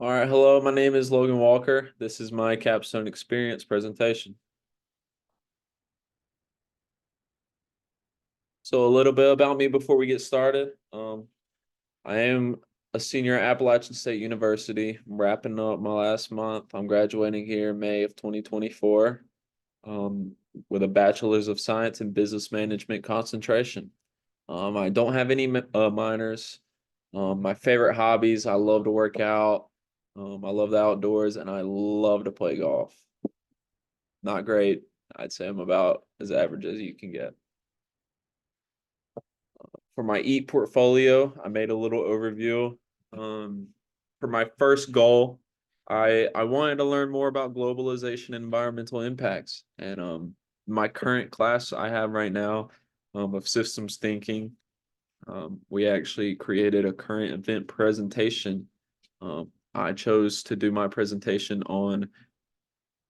All right, hello, my name is Logan Walker. This is my Capstone Experience presentation. So a little bit about me before we get started. I am a senior at Appalachian State University. I'm wrapping up my last month. I'm graduating here in May of 2024 um, with a Bachelor's of Science in Business Management concentration. I don't have any minors. My favorite hobbies, I love to work out. I love the outdoors and I love to play golf. Not great. I'd say I'm about as average as you can get. For my EAT portfolio, I made a little overview. Um, for my first goal, I wanted to learn more about globalization and environmental impacts. And my current class I have right now of systems thinking, we actually created a current event presentation. I chose to do my presentation on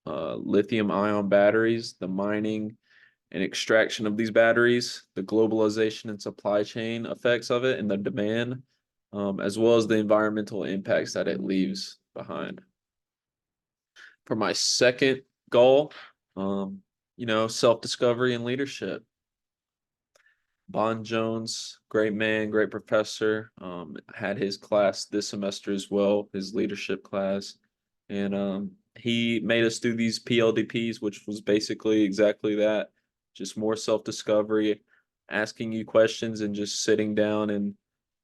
lithium ion batteries, the mining and extraction of these batteries, the globalization and supply chain effects of it, and the demand, as well as the environmental impacts that it leaves behind. For my second goal, self-discovery and leadership. Bon Jones, great man, great professor, had his class this semester as well, his leadership class. And he made us do these PLDPs, which was basically exactly that, just more self-discovery, asking you questions and just sitting down and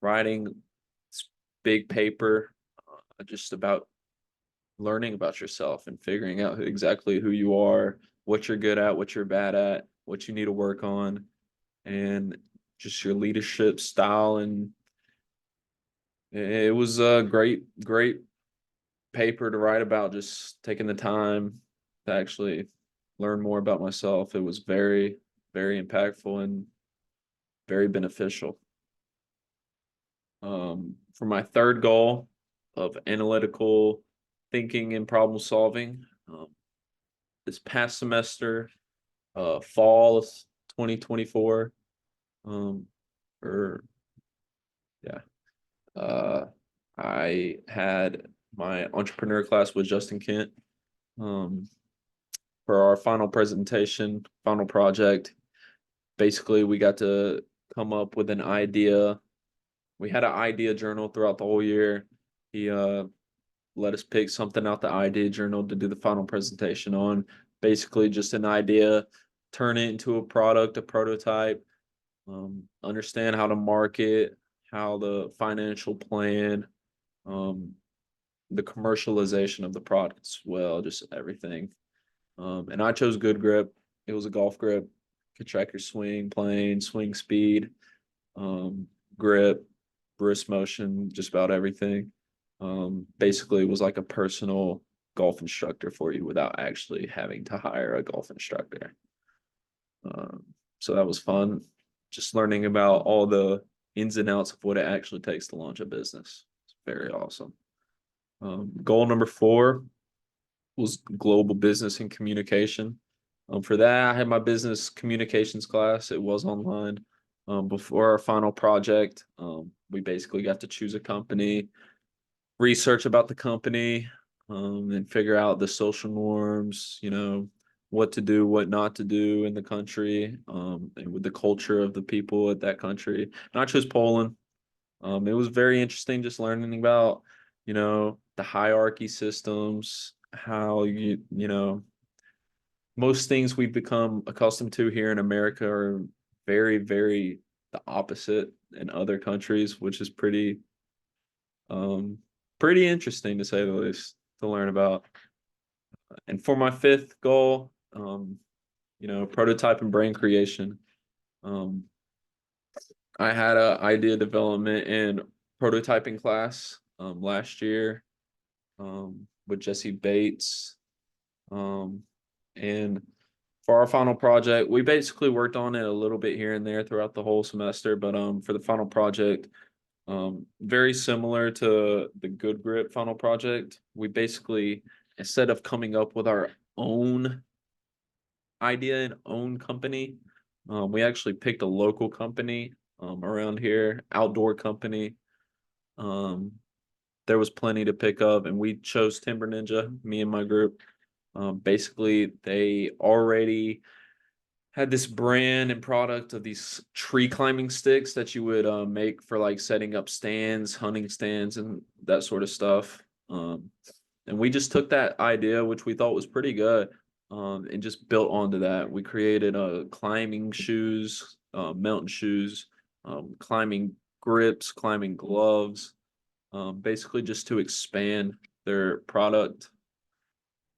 writing this big paper just about learning about yourself and figuring out exactly who you are, what you're good at, what you're bad at, what you need to work on, and just your leadership style. And it was a great paper to write about, just taking the time to actually learn more about myself. It was very impactful and very beneficial. For my third goal of analytical thinking and problem solving, this past semester, fall of 2024, or yeah, uh, I had my entrepreneur class with Justin Kent. Um, for our final presentation, final project. Basically, we got to come up with an idea. We had an idea journal throughout the whole year. He let us pick something out the idea journal to do the final presentation on. Basically, just an idea, turn it into a product, a prototype, understand how to market, how the financial plan, um, the commercialization of the products, well, just everything. And I chose good grip. It was a golf grip. Could track your swing, plane, swing speed, grip, wrist motion, just about everything. Basically, it was like a personal golf instructor for you without actually having to hire a golf instructor. Um, so that was fun. Just learning about all the ins and outs of what it actually takes to launch a business. It's very awesome. Goal number 4 was global business and communication. For that, I had my business communications class. It was online. Before our final project, we basically got to choose a company, research about the company, and figure out the social norms, what to do, what not to do in the country, and with the culture of the people at that country. And I chose Poland. It was very interesting just learning about, the hierarchy systems, how most things we've become accustomed to here in America are very the opposite in other countries, which is um pretty interesting to say the least to learn about. And for my fifth goal, prototype and brain creation. Um, I had a idea development and prototyping class last year with Jesse Bates. Um, and for our final project, we basically worked on it a little bit here and there throughout the whole semester. But for the final project, very similar to the Good Grip final project, we basically, instead of coming up with our own idea and own company, we actually picked a local company around here, outdoor company. Um, there was plenty to pick up, and we chose Timber Ninja, me and my group. Basically, they already had this brand and product of these tree climbing sticks that you would make for like setting up stands, hunting stands, and that sort of stuff. And we just took that idea, which we thought was pretty good, and just built onto that. We created climbing shoes, mountain shoes, climbing grips, climbing gloves, basically just to expand their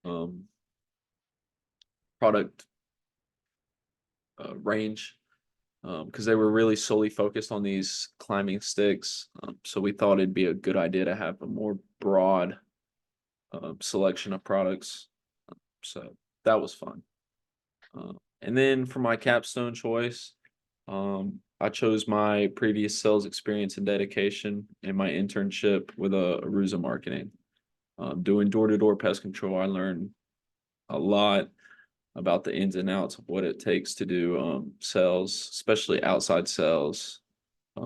um, product range, because they were really solely focused on these climbing sticks. So we thought it'd be a good idea to have a more broad selection of products. So that was fun. And then for my capstone choice, I chose my previous sales experience and dedication and my internship with Arusa Marketing. Doing door-to-door pest control, I learned a lot about the ins and outs of what it takes to do sales, especially outside sales,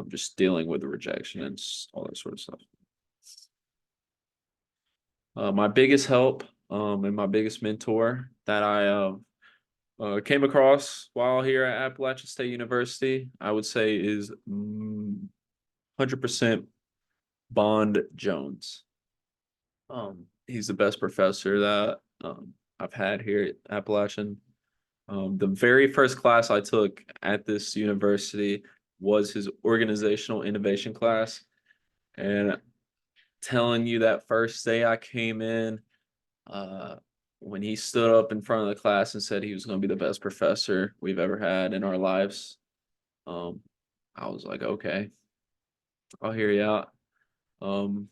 just dealing with the rejection and all that sort of stuff. My biggest help and my biggest mentor that I came across while here at Appalachian State University, I would say is 100% Bond Jones. He's the best professor that I've had here at Appalachian. The very first class I took at this university was his organizational innovation class. And telling you that first day I came in, uh, when he stood up in front of the class and said he was going to be the best professor we've ever had in our lives, um, I was like, okay, I'll hear you out. Um,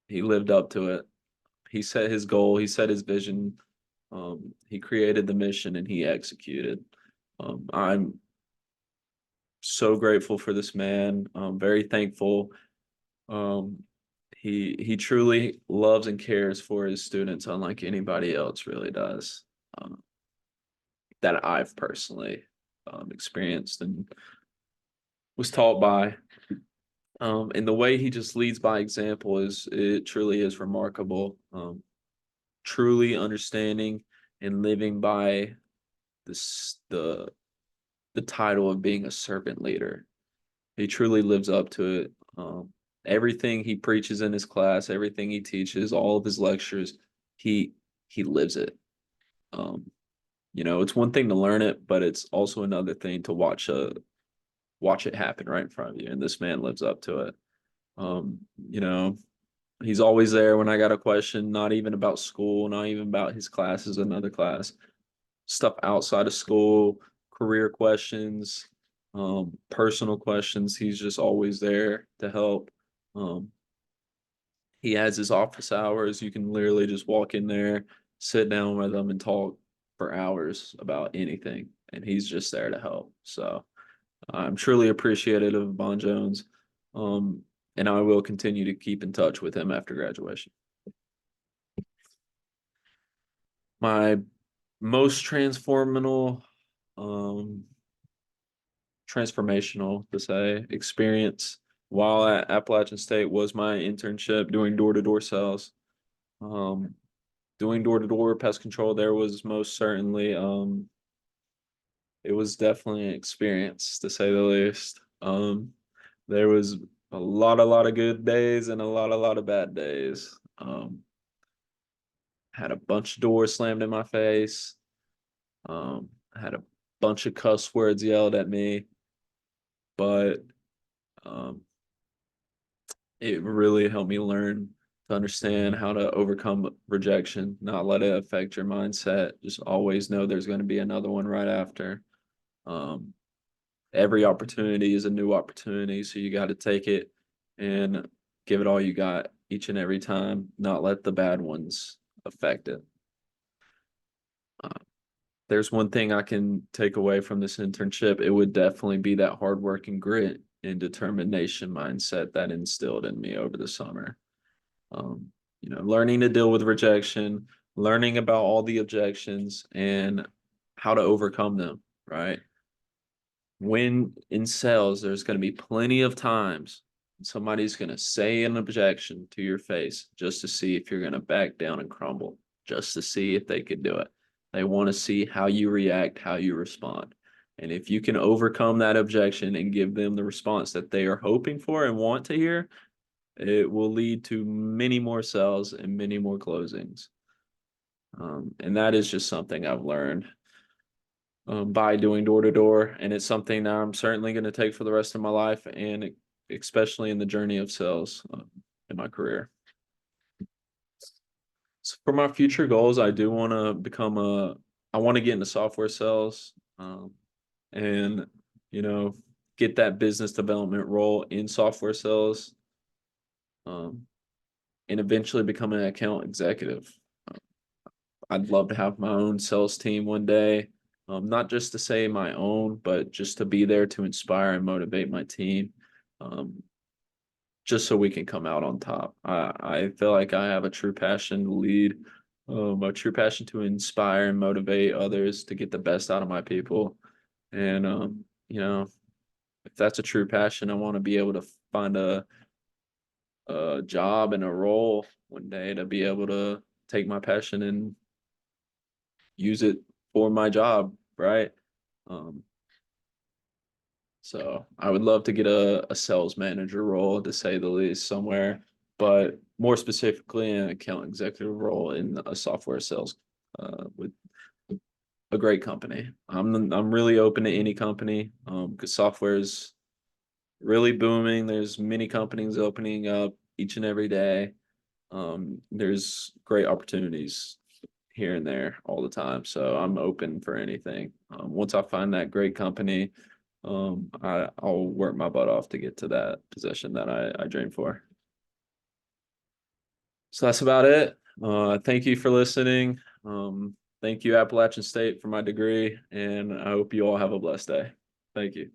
he lived up to it. He set his goal, he set his vision, he created the mission, and he executed. I'm so grateful for this man. I'm very thankful. Um, he truly loves and cares for his students, unlike anybody else really does. That I've personally experienced and was taught by. And the way he just leads by example is it truly is remarkable. Truly understanding and living by this the title of being a servant leader. He truly lives up to it. Everything he preaches in his class, everything he teaches, all of his lectures, he he lives it. Um, it's one thing to learn it, but it's also another thing to watch it happen right in front of you. And this man lives up to it. Um, you know, he's always there when I got a question, not even about school, not even about his classes, another class, stuff outside of school, career questions, personal questions. He's just always there to help. Um, he has his office hours. You can literally just walk in there, sit down with him, and talk for hours about anything. And he's just there to help. So I'm truly appreciative of Bon Jones. Um, and I will continue to keep in touch with him after graduation. My most um, transformational to say experience while at Appalachian State was my internship doing door-to-door sales. Um, Doing door-to-door pest control there was most certainly it was definitely an experience to say the least. There was a lot of good days and a lot of bad days. Had a bunch of doors slammed in my face. Had a bunch of cuss words yelled at me, but um, it really helped me learn to understand how to overcome rejection, not let it affect your mindset. Just always know there's going to be another one right after. Um, every opportunity is a new opportunity, so you got to take it and give it all you got each and every time, not let the bad ones affect it. Uh, there's one thing I can take away from this internship. It would definitely be that hard work and grit and determination mindset that instilled in me over the summer. Um, learning to deal with rejection, learning about all the objections and how to overcome them, right? When in sales, there's going to be plenty of times Somebody's going to say an objection to your face just to see if you're going to back down and crumble, just to see if they could do it. They want to see how you react, how you respond. And if you can overcome that objection and give them the response that they are hoping for and want to hear, it will lead to many more sales and many more closings. And that is just something I've learned by doing door to door. And it's something that I'm certainly going to take for the rest of my life, and especially in the journey of sales in my career. So for my future goals, I do want to I want to get into software sales, and, you know, get that business development role in software sales, um, and eventually become an account executive. I'd love to have my own sales team one day, not just to say my own, but just to be there to inspire and motivate my team, um, just so we can come out on top. I feel like I have a true passion to lead, a true passion to inspire and motivate others to get the best out of my people. And, you know, if that's a true passion, I want to be able to find a job and a role one day to be able to take my passion and use it for my job, right? Um, so I would love to get a sales manager role, to say the least, somewhere, but more specifically an account executive role in a software sales with a great company. I'm really open to any company, because software is really booming. There's many companies opening up each and every day. There's great opportunities here and there all the time. So I'm open for anything. Once I find that great company, I'll work my butt off to get to that position that I dream for. So that's about it. Thank you for listening. Thank you, Appalachian State, for my degree, and I hope you all have a blessed day. Thank you.